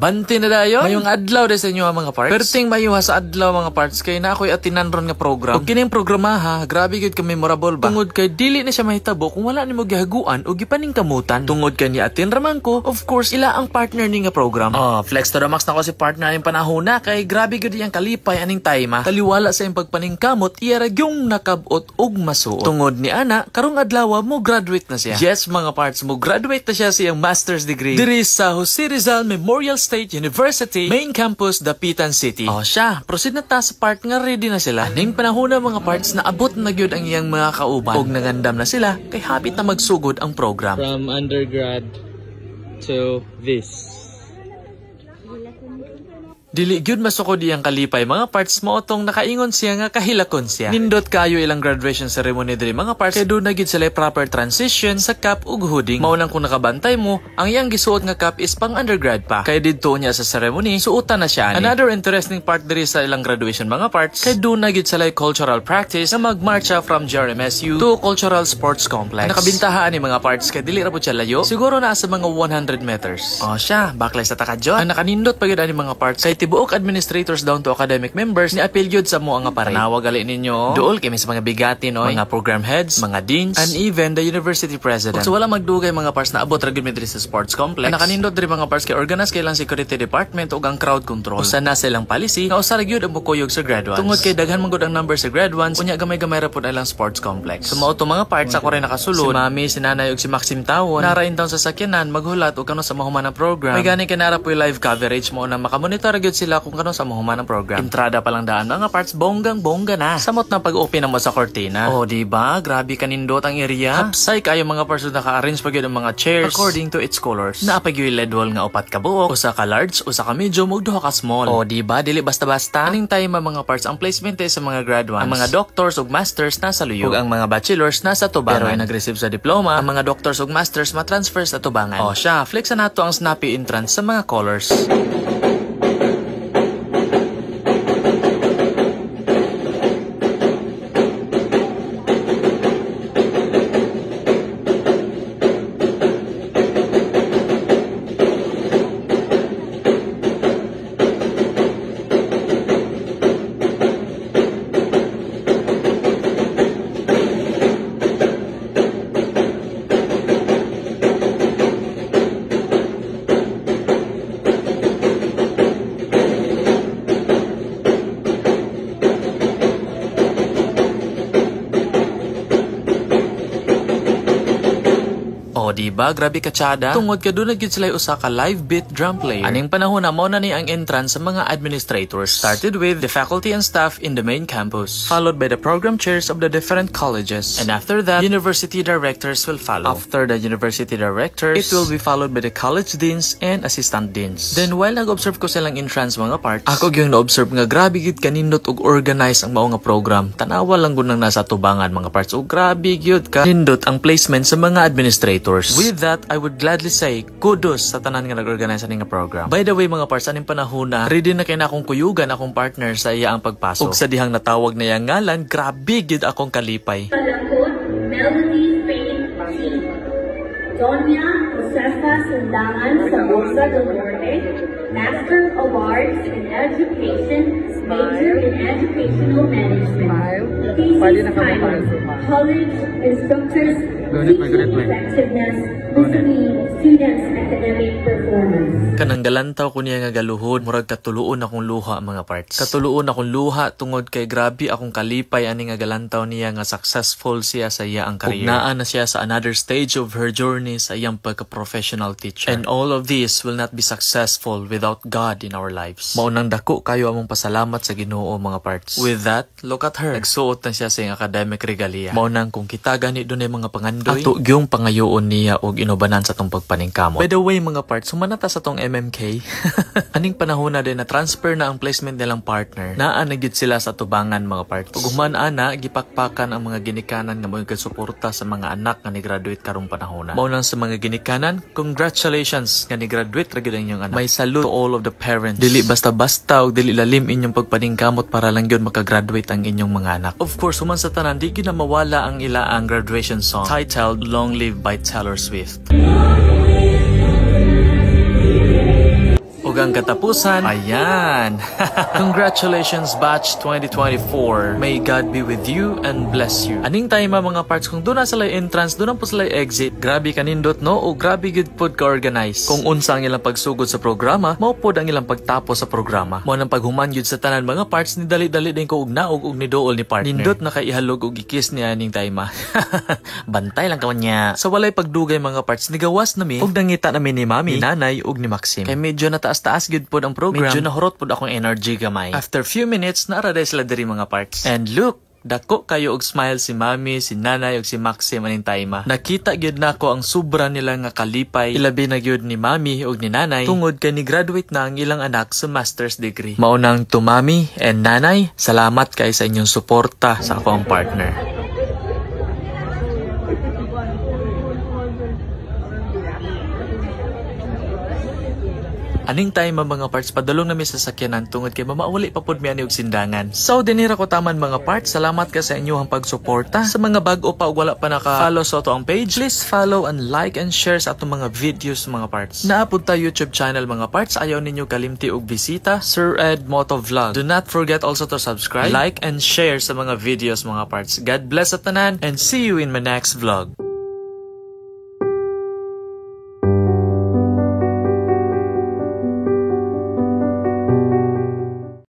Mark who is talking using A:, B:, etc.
A: Bante na dayon. Mayong adlaw de sa inyo mga parts. Perting mayuha sa adlaw mga parts kay na ako'y atinan ron nga program. Ug kining programa ha, grabe gyud ka memorable ba. Tungod kay dili na siya mahitabo kung wala nimo gihaguan o gipaning kamutan. Tungod kay ni atin raman ko, of course ila ang partner ni nga program. Flex to the max na ko si partner yung panahona kay grabe gyud iyang kalipay aning time. Taliwala sa iyang pagpaningkamot iya ra gyung nakabot og masuot. Tungod ni ana karong adlaw mo graduate na siya. Yes mga parts, mo graduate na siya sa iyang master's degree diri sa Jose Rizal Memorial State University, main campus, Dapitan City. Siya, proceed na ta sa part nga ready na sila. Ning panahon mga parts na abot na gyud ang iyang mga kauban. Og nangandam na sila kay hapit na magsugod ang program. From undergrad to this. Dili gyud masukod iyang kalipay mga parts mo otong nakaingon siya nga kahilakon siya. Nindot kayo ilang graduation ceremony diri mga parts kay doon na gyud sila proper transition sa cap ug hooding. Maunang kung nakabantay mo, ang iyang gisuot nga cap is pang undergrad pa. Kay didto niya sa ceremony, suotan na siya ani. Another interesting part diri sa ilang graduation mga parts kay doon na gyud sila cultural practice na magmarcha from JRMSU to Cultural Sports Complex. Nakabintahaan ni mga parts kay dili ra pud siya layo. Siguro na sa mga 100 meters. Siya, baklay sa takadyon. Ang nakanindot pa gyud ani mga parts kay tibuok administrators down to academic members ni apil gyud sa mo nga pare. Nawag gali ninyo. Duol kami sa mga bigati noy, mga program heads, mga deans, and even the university president. Kung wala magdugay mga parts na abot ra gyud diri sa sports complex. Nakanindot diri mga parts kay organize kay lang security department ug ang crowd control. Usa na silang policy nga usa ra gyud ang mukuyog sa grade 1. Tungod kay daghan man gud ang number sa grade 1, unya gamay-gamay ra pud ang sports complex. So mao to mga parts ako rin nakasulod. Si Mami, si Nanay ug si Maxim Tawon narain taon sa sakyanan maghulat og kano sa mahuman ang program. May gani kay nara po live coverage mo na makamonitor gyud sila kung kano sa mahuman ang program. Entrada pa lang daan mga parts bonggang-bongga na. Samot na pag-open mo sa cortina. Diba? Grabe kanindot ang area. Hapsay kayo mga parts na naka-arrange pa gyud ang mga chairs according to its colors. Naapag yung LED wall nga upat ka buok, usa ka large, usa ka medium ug duha ka small. Diba? Dili basta-basta. Aning time mga parts ang placement sa mga grade 1. Ang mga doctors ug masters nasa luyo. Ug ang mga bachelors nasa tubangan. Pero ay nag-receive sa diploma, ang mga doctors ug masters ma-transfer sa tubangan. Siya, flex na nato ang snappy entrance sa mga colors. Diba? Grabe ka tsada. Tungod ka doon gyud sila usa ka live beat drum player. Aning panahon na mao na ni ang entrance sa mga administrators. Started with the faculty and staff in the main campus, followed by the program chairs of the different colleges. And after that, university directors will follow. After the university directors, it will be followed by the college deans and assistant deans. Then while nag-observe ko silang entrance mga parts, ako gyud na-observe nga grabe gyud kanindot ug organize ang mao nga program. Tanawa lang gud nang nasa tubangan mga parts. Ug grabe gyud ka nindot ang placement sa mga administrators. With that, I would gladly say kudos sa tanan nga nag-organize ani nga program. By the way mga parts, aning panahon na ready na kay na akong kuyugan akong partner sa iya ang pagpasok. Ug sa dihang natawag na yang ngalan, grabe gyud akong kalipay.
B: Melody Faith T. Doña Josefa Sundangan Sabosa del Norte, Master of Arts in Education, Major in Educational Management. Thesis title, College Instructors Teaching Effectiveness, Listening Students' Academic Performance.
A: Kanang galantaw ko niya nga galuhod, murag katuluon akong luha mga parts. Katuluon akong luha tungod kay grabe akong kalipay ani nga galantaw niya nga successful siya sa iya ang career. Ugnaan na siya sa another stage of her journey sa iyang pagka-professional teacher. And all of this will not be successful without God in our lives. Maunang dako kayo among pasalamat sa Ginoo mga parts. With that, look at her. Nagsuot na siya sa iyang academic regalia. Maunang kung kita gani doon ay mga pangandoy, ato gyung pangayoon niya og inubanan sa tong pagpaningkamot. By the way mga parts, sumanata sa tong MMK. Aning panahon na din na transfer na ang placement nilang partner. Naa na gyud sila sa tubangan mga parts. Ug human ana gipakpakan ang mga ginikanan nga mga suporta sa mga anak nga ni-graduate karong panahon na. Maunang sa mga ginikanan, congratulations nga ni-graduate ra gyud ang inyong anak. May salute to all of the parents. Dili basta-basta og dili lalim inyong pagpaningkamot para lang gyud makagraduate ang inyong mga anak. Of course, human sa tanan di gyud na mawala ang ilaang graduation song titled Long Live by Taylor Swift. ug ang katapusan, ayan. Congratulations batch 2024. May God be with you and bless you. Aning time mga parts, kung doon na sila entrance, doon na po sila exit. Grabe kanindot no, o grabe good pod ka-organize. Kung unsa ang ilang pagsugod sa programa, mao pod ang ilang pagtapos sa programa. Mao nang paghuman gyud sa tanan mga parts, ni dali-dali din ko og naog og ni dool ni partner. Nindot na kay ihalog og ikis niya aning time. Bantay lang kaman niya. Sa walay pagdugay mga parts, nigawas nami og nangita namin ni mami, ni nanay ug ni Maxim. Kay medyo nataas-taas gyud pod ang program. Medyo nahurot pod akong energy gamay. After few minutes, naaraday sila diri mga parts. And look, dako kayo og smile si mami, si nanay ug si Maxim aning time. Nakita gyud nako ang sobra nila nga kalipay, ilabi na gyud ni mami ug ni nanay tungod kay ni graduate na ang ilang anak sa master's degree. Maunang to mami and nanay, salamat kay sa inyong suporta sa akong partner. Aning time mga parts, padulong nami sa sakyanan tungod kay mamauli pa pod mi ani og sindangan. So dinira ko taman mga parts, salamat ka sa inyong pagsuporta. Sa mga bag-o pa ug wala pa naka-follow sa ato ang page, please follow and like and share sa atong mga videos mga parts. Naapod ta YouTube channel mga parts, ayaw ninyo kalimti og bisita, Sir Ed Moto Vlog. Do not forget also to subscribe, like and share sa mga videos mga parts. God bless at tanan and see you in my next vlog.